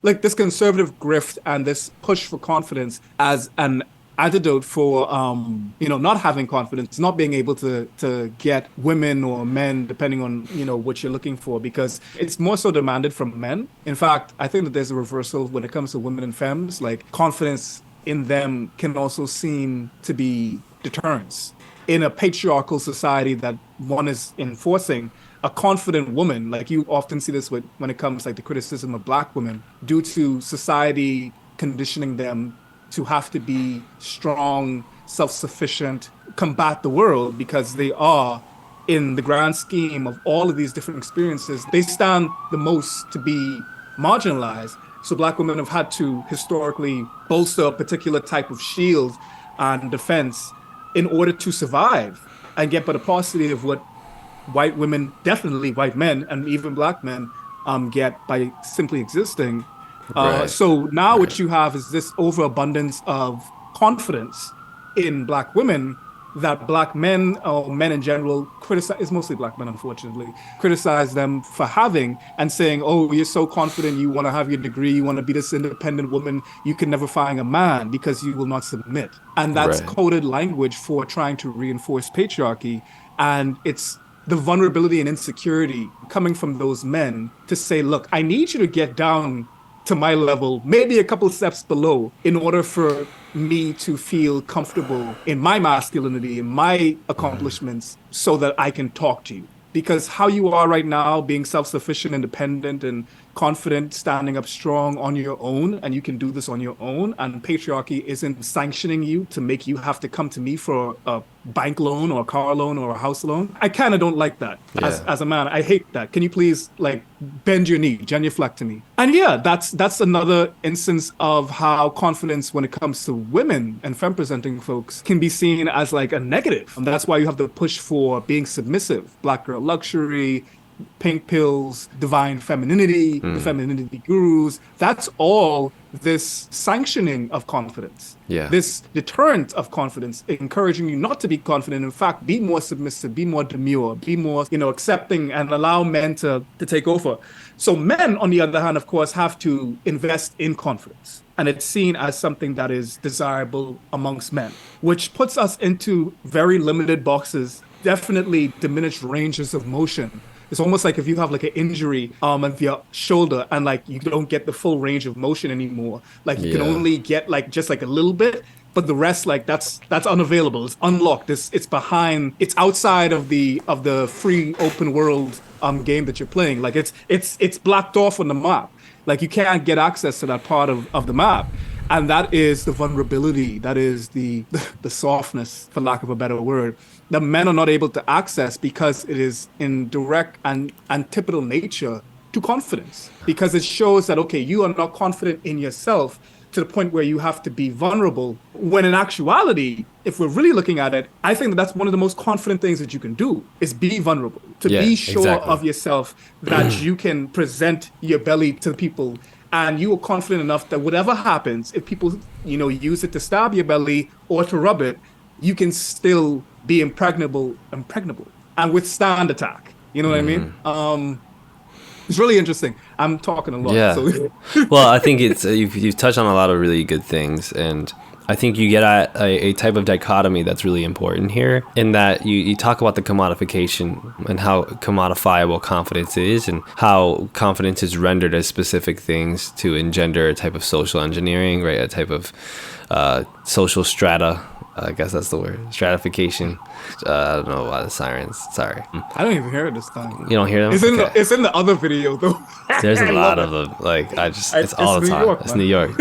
like this conservative grift and this push for confidence as an antidote for not having confidence, not being able to get women or men, depending on what you're looking for, because it's more so demanded from men. In fact, I think that there's a reversal when it comes to women and femmes. Like confidence in them can also seem to be deterrence. In a patriarchal society that one is enforcing, a confident woman, like you often see this when it comes like the criticism of Black women, due to society conditioning them to have to be strong, self-sufficient, combat the world, because they are, in the grand scheme of all of these different experiences, they stand the most to be marginalized. So Black women have had to historically bolster a particular type of shield and defense in order to survive and get by the paucity of what white women, definitely white men, and even Black men get by simply existing. Right. So now Right. what you have is this overabundance of confidence in Black women that Black men, or men in general, criticize. It's mostly Black men, unfortunately, criticize them for having, and saying, oh, you're so confident, you want to have your degree, you want to be this independent woman, you can never find a man because you will not submit. And that's Right. coded language for trying to reinforce patriarchy. And it's the vulnerability and insecurity coming from those men to say, look, I need you to get down to my level, maybe a couple steps below, in order for me to feel comfortable in my masculinity, in my accomplishments, so that I can talk to you. Because how you are right now, being self-sufficient, independent, and confident, standing up strong on your own, and you can do this on your own, and patriarchy isn't sanctioning you to make you have to come to me for a bank loan or a car loan or a house loan. I kind of don't like that Yeah. as a man. I hate that. Can you please like bend your knee, genuflect to me? And yeah, that's another instance of how confidence when it comes to women and femme presenting folks can be seen as like a negative. And that's why you have the push for being submissive, Black girl luxury, pink pills, divine femininity, the femininity gurus. That's all this sanctioning of confidence, Yeah. this deterrent of confidence, encouraging you not to be confident. In fact, be more submissive, be more demure, be more, accepting, and allow men to take over. So men, on the other hand, of course, have to invest in confidence. And it's seen as something that is desirable amongst men, which puts us into very limited boxes, definitely diminished ranges of motion. It's almost like if you have like an injury of your shoulder and like you don't get the full range of motion anymore. Like you can Yeah. only get like just like a little bit, but the rest like that's unavailable. It's unlocked. It's behind. It's outside of the free open world game that you're playing. Like it's blocked off on the map. Like you can't get access to that part of the map. And that is the vulnerability. That is the softness, for lack of a better word, that men are not able to access because it is in direct and antipodal nature to confidence. Because it shows that, okay, you are not confident in yourself to the point where you have to be vulnerable. When in actuality, if we're really looking at it, I think that that's one of the most confident things that you can do is be vulnerable, to Yeah, be sure exactly. of yourself that you can present your belly to people. And you are confident enough that whatever happens, if people, use it to stab your belly or to rub it, you can still be impregnable, and withstand attack. You know what I mean? It's really interesting. I'm talking a lot. Yeah. So Well, I think it's you've touched on a lot of really good things, and I think you get at a type of dichotomy that's really important here, in that you talk about the commodification and how commodifiable confidence is, and how confidence is rendered as specific things to engender a type of social engineering, right? A type of social strata. I guess that's the word. Stratification. I don't know why the sirens. Sorry. I don't even hear it this time. You don't hear them? It's in Okay. it's in the other video though. There's a I lot love of it. them. Like, it's It's all the New time. York, It's man. New York.